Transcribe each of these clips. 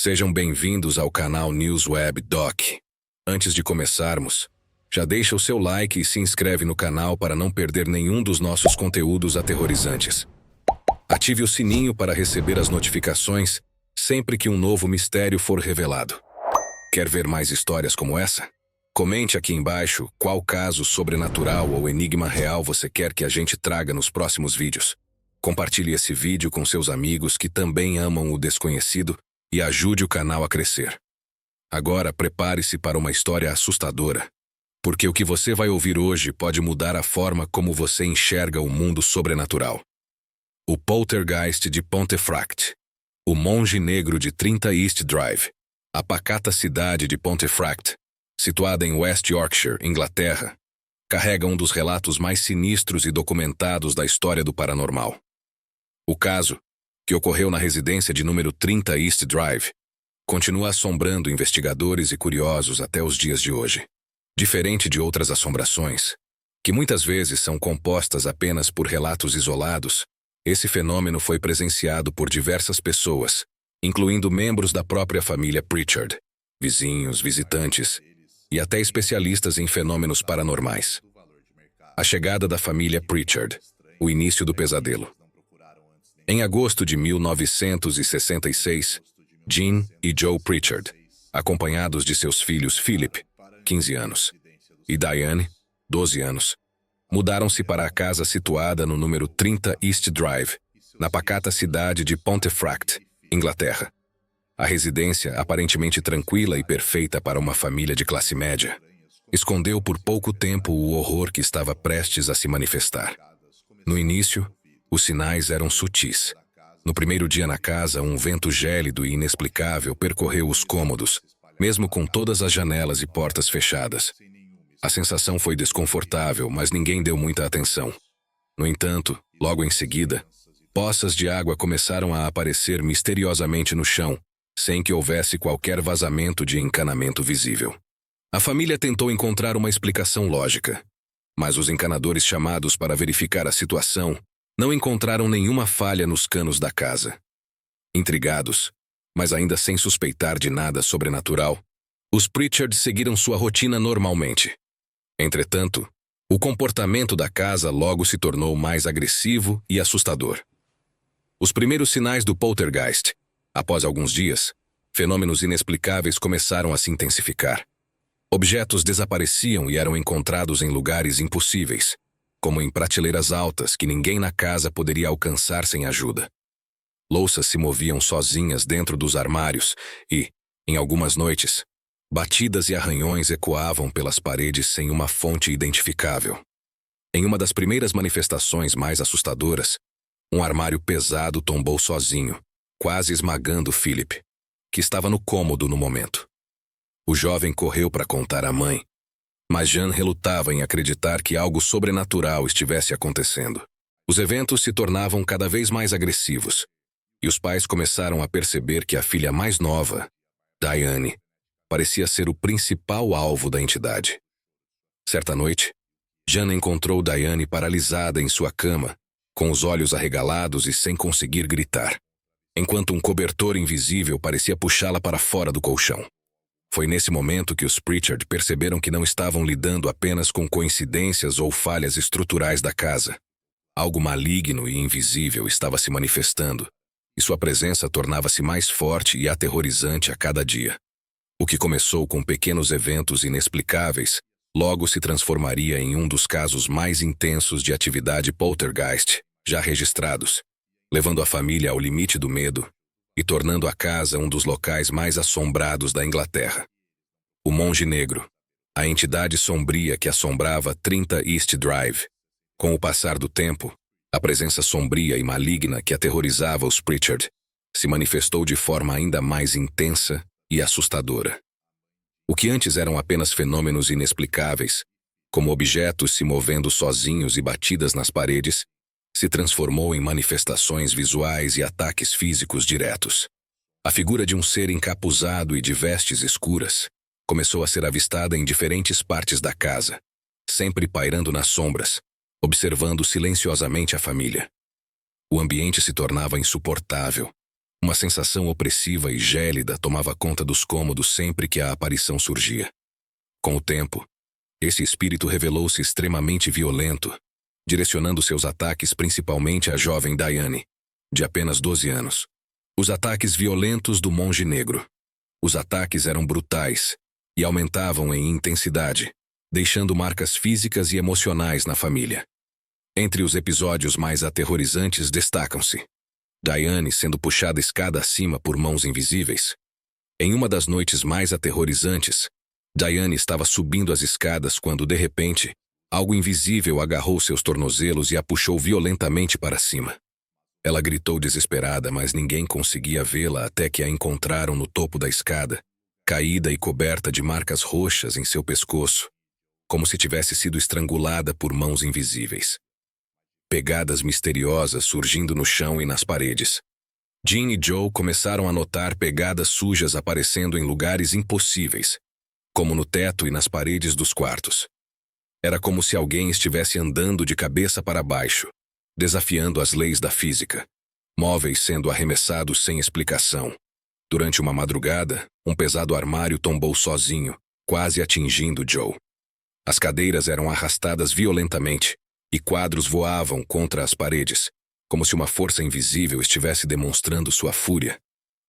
Sejam bem-vindos ao canal NewsWeb Doc. Antes de começarmos, já deixa o seu like e se inscreve no canal para não perder nenhum dos nossos conteúdos aterrorizantes. Ative o sininho para receber as notificações sempre que um novo mistério for revelado. Quer ver mais histórias como essa? Comente aqui embaixo qual caso sobrenatural ou enigma real você quer que a gente traga nos próximos vídeos. Compartilhe esse vídeo com seus amigos que também amam o desconhecido e ajude o canal a crescer. Agora prepare-se para uma história assustadora, porque o que você vai ouvir hoje pode mudar a forma como você enxerga o mundo sobrenatural. O Poltergeist de Pontefract. O monge negro de 30 East Drive. A pacata cidade de Pontefract, situada em West Yorkshire, Inglaterra, carrega um dos relatos mais sinistros e documentados da história do paranormal. O caso, que ocorreu na residência de número 30 East Drive, continua assombrando investigadores e curiosos até os dias de hoje. Diferente de outras assombrações, que muitas vezes são compostas apenas por relatos isolados, esse fenômeno foi presenciado por diversas pessoas, incluindo membros da própria família Pritchard, vizinhos, visitantes e até especialistas em fenômenos paranormais. A chegada da família Pritchard, o início do pesadelo. Em agosto de 1966, Jean e Joe Pritchard, acompanhados de seus filhos Philip, 15 anos, e Diane, 12 anos, mudaram-se para a casa situada no número 30 East Drive, na pacata cidade de Pontefract, Inglaterra. A residência, aparentemente tranquila e perfeita para uma família de classe média, escondeu por pouco tempo o horror que estava prestes a se manifestar. No início, os sinais eram sutis. No primeiro dia na casa, um vento gélido e inexplicável percorreu os cômodos, mesmo com todas as janelas e portas fechadas. A sensação foi desconfortável, mas ninguém deu muita atenção. No entanto, logo em seguida, poças de água começaram a aparecer misteriosamente no chão, sem que houvesse qualquer vazamento de encanamento visível. A família tentou encontrar uma explicação lógica, mas os encanadores chamados para verificar a situação não encontraram nenhuma falha nos canos da casa. Intrigados, mas ainda sem suspeitar de nada sobrenatural, os Pritchard seguiram sua rotina normalmente. Entretanto, o comportamento da casa logo se tornou mais agressivo e assustador. Os primeiros sinais do poltergeist, após alguns dias, fenômenos inexplicáveis começaram a se intensificar. Objetos desapareciam e eram encontrados em lugares impossíveis, como em prateleiras altas que ninguém na casa poderia alcançar sem ajuda. Louças se moviam sozinhas dentro dos armários e, em algumas noites, batidas e arranhões ecoavam pelas paredes sem uma fonte identificável. Em uma das primeiras manifestações mais assustadoras, um armário pesado tombou sozinho, quase esmagando Philip, que estava no cômodo no momento. O jovem correu para contar à mãe, mas Jean relutava em acreditar que algo sobrenatural estivesse acontecendo. Os eventos se tornavam cada vez mais agressivos, e os pais começaram a perceber que a filha mais nova, Diane, parecia ser o principal alvo da entidade. Certa noite, Jean encontrou Diane paralisada em sua cama, com os olhos arregalados e sem conseguir gritar, enquanto um cobertor invisível parecia puxá-la para fora do colchão. Foi nesse momento que os Pritchard perceberam que não estavam lidando apenas com coincidências ou falhas estruturais da casa. Algo maligno e invisível estava se manifestando, e sua presença tornava-se mais forte e aterrorizante a cada dia. O que começou com pequenos eventos inexplicáveis, logo se transformaria em um dos casos mais intensos de atividade poltergeist já registrados, levando a família ao limite do medo e tornando a casa um dos locais mais assombrados da Inglaterra. O monge negro, a entidade sombria que assombrava 30 East Drive. Com o passar do tempo, a presença sombria e maligna que aterrorizava os Pritchard se manifestou de forma ainda mais intensa e assustadora. O que antes eram apenas fenômenos inexplicáveis, como objetos se movendo sozinhos e batidas nas paredes, se transformou em manifestações visuais e ataques físicos diretos. A figura de um ser encapuzado e de vestes escuras começou a ser avistada em diferentes partes da casa, sempre pairando nas sombras, observando silenciosamente a família. O ambiente se tornava insuportável, Uma sensação opressiva e gélida tomava conta dos cômodos sempre que a aparição surgia. Com o tempo, esse espírito revelou-se extremamente violento, direcionando seus ataques principalmente à jovem Diane, de apenas 12 anos. Os ataques violentos do monge negro. Os ataques eram brutais e aumentavam em intensidade, deixando marcas físicas e emocionais na família. Entre os episódios mais aterrorizantes destacam-se Diane sendo puxada escada acima por mãos invisíveis. Em uma das noites mais aterrorizantes, Diane estava subindo as escadas quando, de repente, algo invisível agarrou seus tornozelos e a puxou violentamente para cima. Ela gritou desesperada, mas ninguém conseguia vê-la até que a encontraram no topo da escada, caída e coberta de marcas roxas em seu pescoço, como se tivesse sido estrangulada por mãos invisíveis. Pegadas misteriosas surgindo no chão e nas paredes. Jean e Joe começaram a notar pegadas sujas aparecendo em lugares impossíveis, como no teto e nas paredes dos quartos. Era como se alguém estivesse andando de cabeça para baixo, desafiando as leis da física, móveis sendo arremessados sem explicação. Durante uma madrugada, um pesado armário tombou sozinho, quase atingindo Joe. As cadeiras eram arrastadas violentamente, e quadros voavam contra as paredes, como se uma força invisível estivesse demonstrando sua fúria.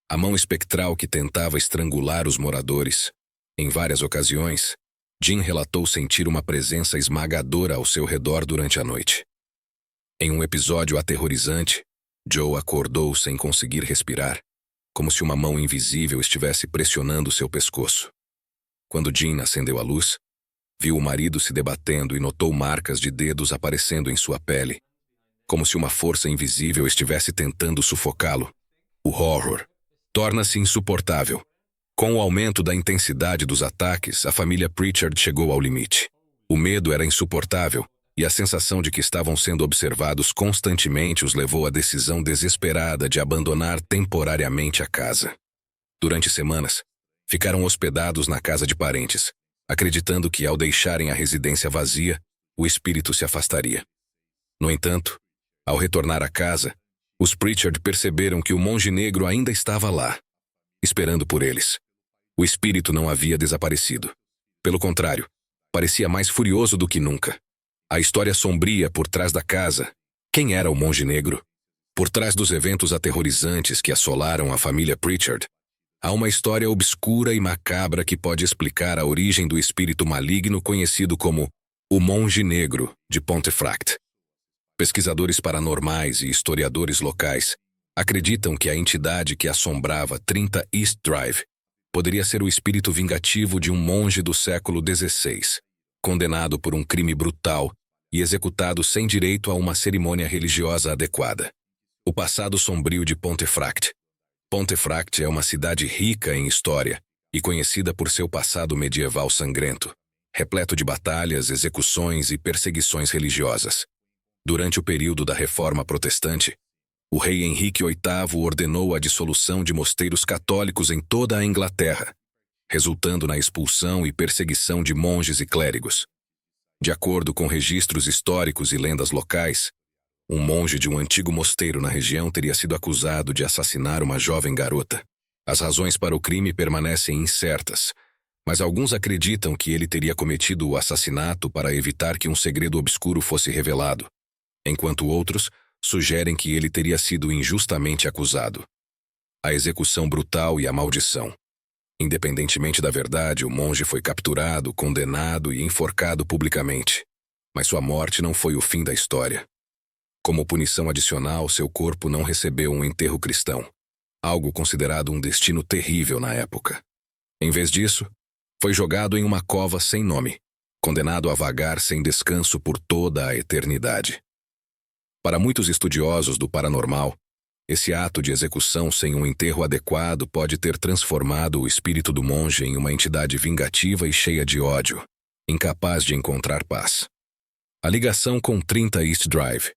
A mão espectral que tentava estrangular os moradores. Em várias ocasiões, Jean relatou sentir uma presença esmagadora ao seu redor durante a noite. Em um episódio aterrorizante, Joe acordou sem conseguir respirar, como se uma mão invisível estivesse pressionando seu pescoço. Quando Jean acendeu a luz, viu o marido se debatendo e notou marcas de dedos aparecendo em sua pele, como se uma força invisível estivesse tentando sufocá-lo. O horror torna-se insuportável. Com o aumento da intensidade dos ataques, a família Pritchard chegou ao limite. O medo era insuportável, e a sensação de que estavam sendo observados constantemente os levou à decisão desesperada de abandonar temporariamente a casa. Durante semanas, ficaram hospedados na casa de parentes, acreditando que, ao deixarem a residência vazia, o espírito se afastaria. No entanto, ao retornar à casa, os Pritchard perceberam que o monge negro ainda estava lá, esperando por eles. O espírito não havia desaparecido. Pelo contrário, parecia mais furioso do que nunca. A história sombria por trás da casa. Quem era o monge negro? Por trás dos eventos aterrorizantes que assolaram a família Pritchard, há uma história obscura e macabra que pode explicar a origem do espírito maligno conhecido como o Monge Negro de Pontefract. Pesquisadores paranormais e historiadores locais acreditam que a entidade que assombrava 30 East Drive poderia ser o espírito vingativo de um monge do século XVI, condenado por um crime brutal e executado sem direito a uma cerimônia religiosa adequada. O passado sombrio de Pontefract. Pontefract é uma cidade rica em história e conhecida por seu passado medieval sangrento, repleto de batalhas, execuções e perseguições religiosas. Durante o período da Reforma Protestante, o rei Henrique VIII ordenou a dissolução de mosteiros católicos em toda a Inglaterra, resultando na expulsão e perseguição de monges e clérigos. De acordo com registros históricos e lendas locais, um monge de um antigo mosteiro na região teria sido acusado de assassinar uma jovem garota. As razões para o crime permanecem incertas, mas alguns acreditam que ele teria cometido o assassinato para evitar que um segredo obscuro fosse revelado, enquanto outros sugerem que ele teria sido injustamente acusado. A execução brutal e a maldição. Independentemente da verdade, o monge foi capturado, condenado e enforcado publicamente. Mas sua morte não foi o fim da história. Como punição adicional, seu corpo não recebeu um enterro cristão, algo considerado um destino terrível na época. Em vez disso, foi jogado em uma cova sem nome, condenado a vagar sem descanso por toda a eternidade. Para muitos estudiosos do paranormal, esse ato de execução sem um enterro adequado pode ter transformado o espírito do monge em uma entidade vingativa e cheia de ódio, incapaz de encontrar paz. A ligação com 30 East Drive.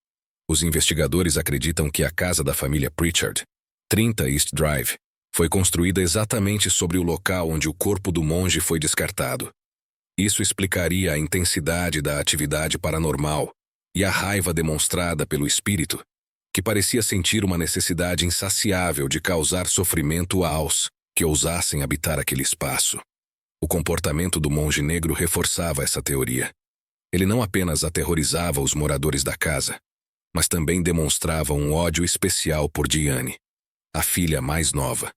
Os investigadores acreditam que a casa da família Pritchard, 30 East Drive, foi construída exatamente sobre o local onde o corpo do monge foi descartado. Isso explicaria a intensidade da atividade paranormal e a raiva demonstrada pelo espírito, que parecia sentir uma necessidade insaciável de causar sofrimento aos que ousassem habitar aquele espaço. O comportamento do monge negro reforçava essa teoria. Ele não apenas aterrorizava os moradores da casa, mas também demonstrava um ódio especial por Diane, a filha mais nova.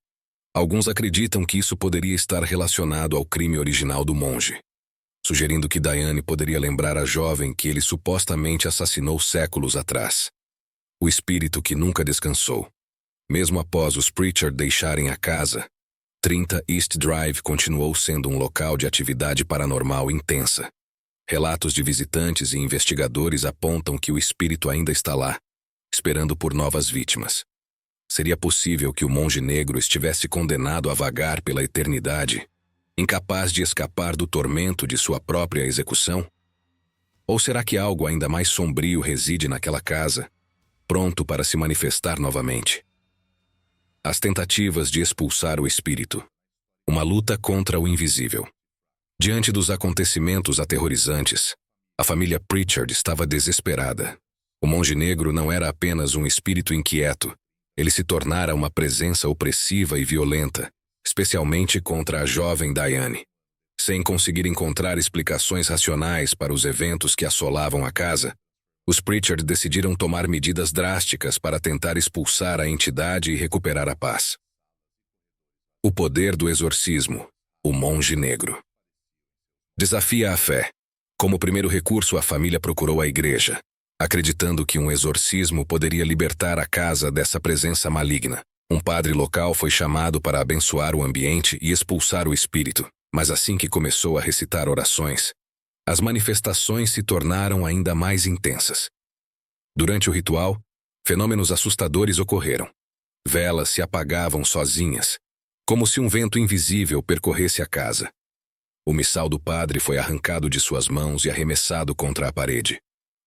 Alguns acreditam que isso poderia estar relacionado ao crime original do monge, sugerindo que Diane poderia lembrar a jovem que ele supostamente assassinou séculos atrás. O espírito que nunca descansou. Mesmo após os Pritchard deixarem a casa, 30 East Drive continuou sendo um local de atividade paranormal intensa. Relatos de visitantes e investigadores apontam que o espírito ainda está lá, esperando por novas vítimas. Seria possível que o monge negro estivesse condenado a vagar pela eternidade, incapaz de escapar do tormento de sua própria execução? Ou será que algo ainda mais sombrio reside naquela casa, pronto para se manifestar novamente? As tentativas de expulsar o espírito. Uma luta contra o invisível. Diante dos acontecimentos aterrorizantes, a família Pritchard estava desesperada. O monge negro não era apenas um espírito inquieto, ele se tornara uma presença opressiva e violenta, especialmente contra a jovem Diane. Sem conseguir encontrar explicações racionais para os eventos que assolavam a casa, os Pritchard decidiram tomar medidas drásticas para tentar expulsar a entidade e recuperar a paz. O poder do exorcismo, o monge negro. Desafia a fé. Como primeiro recurso, a família procurou a igreja, acreditando que um exorcismo poderia libertar a casa dessa presença maligna. Um padre local foi chamado para abençoar o ambiente e expulsar o espírito, mas assim que começou a recitar orações, as manifestações se tornaram ainda mais intensas. Durante o ritual, fenômenos assustadores ocorreram. Velas se apagavam sozinhas, como se um vento invisível percorresse a casa. O missal do padre foi arrancado de suas mãos e arremessado contra a parede.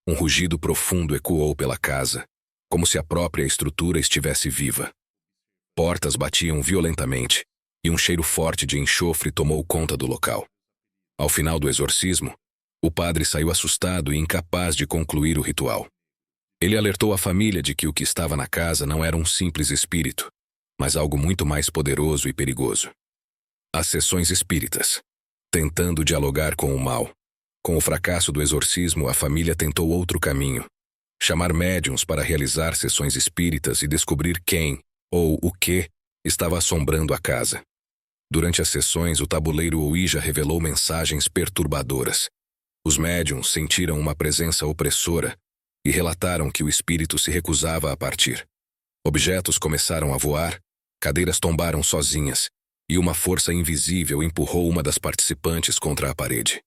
Um rugido profundo ecoou pela casa, como se a própria estrutura estivesse viva. Portas batiam violentamente, e um cheiro forte de enxofre tomou conta do local. Ao final do exorcismo, o padre saiu assustado e incapaz de concluir o ritual. Ele alertou a família de que o que estava na casa não era um simples espírito, mas algo muito mais poderoso e perigoso. As sessões espíritas. Tentando dialogar com o mal. Com o fracasso do exorcismo, a família tentou outro caminho. Chamar médiuns para realizar sessões espíritas e descobrir quem, ou o que, estava assombrando a casa. Durante as sessões, o tabuleiro Ouija revelou mensagens perturbadoras. Os médiuns sentiram uma presença opressora e relataram que o espírito se recusava a partir. Objetos começaram a voar, cadeiras tombaram sozinhas, e uma força invisível empurrou uma das participantes contra a parede.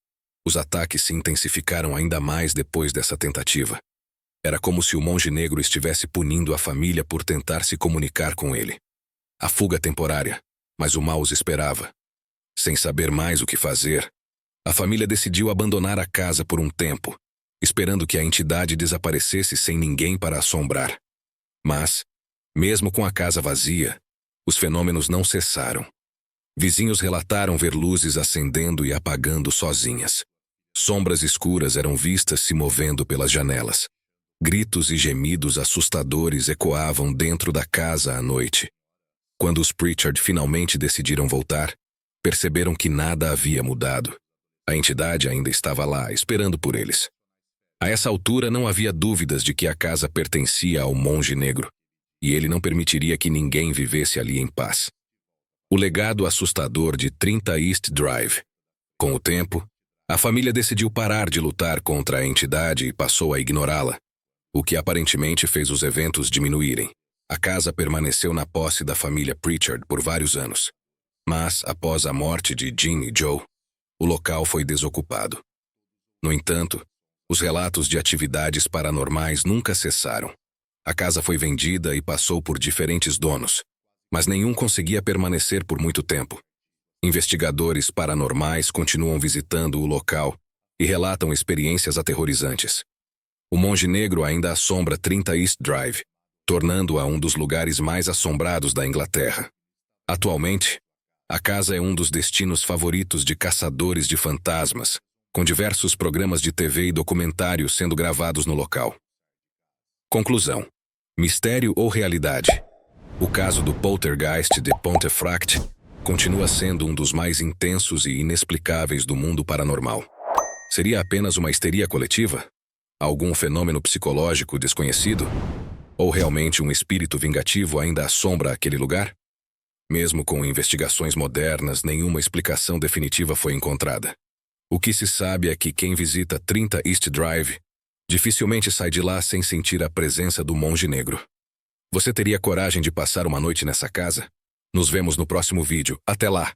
Os ataques se intensificaram ainda mais depois dessa tentativa. Era como se o monge negro estivesse punindo a família por tentar se comunicar com ele. A fuga temporária, mas o mal os esperava. Sem saber mais o que fazer, a família decidiu abandonar a casa por um tempo, esperando que a entidade desaparecesse sem ninguém para assombrar. Mas, mesmo com a casa vazia, os fenômenos não cessaram. Vizinhos relataram ver luzes acendendo e apagando sozinhas. Sombras escuras eram vistas se movendo pelas janelas. Gritos e gemidos assustadores ecoavam dentro da casa à noite. Quando os Pritchard finalmente decidiram voltar, perceberam que nada havia mudado. A entidade ainda estava lá, esperando por eles. A essa altura não havia dúvidas de que a casa pertencia ao monge negro, e ele não permitiria que ninguém vivesse ali em paz. O legado assustador de 30 East Drive. Com o tempo, a família decidiu parar de lutar contra a entidade e passou a ignorá-la, o que aparentemente fez os eventos diminuírem. A casa permaneceu na posse da família Pritchard por vários anos. Mas, após a morte de Jean e Joe, o local foi desocupado. No entanto, os relatos de atividades paranormais nunca cessaram. A casa foi vendida e passou por diferentes donos, mas nenhum conseguia permanecer por muito tempo. Investigadores paranormais continuam visitando o local e relatam experiências aterrorizantes. O monge negro ainda assombra 30 East Drive, tornando-a um dos lugares mais assombrados da Inglaterra. Atualmente, a casa é um dos destinos favoritos de caçadores de fantasmas, com diversos programas de TV e documentários sendo gravados no local. Conclusão. Mistério ou realidade? O caso do poltergeist de Pontefract continua sendo um dos mais intensos e inexplicáveis do mundo paranormal. Seria apenas uma histeria coletiva? Algum fenômeno psicológico desconhecido? Ou realmente um espírito vingativo ainda assombra aquele lugar? Mesmo com investigações modernas, nenhuma explicação definitiva foi encontrada. O que se sabe é que quem visita 30 East Drive dificilmente sai de lá sem sentir a presença do monge negro. Você teria coragem de passar uma noite nessa casa? Nos vemos no próximo vídeo. Até lá!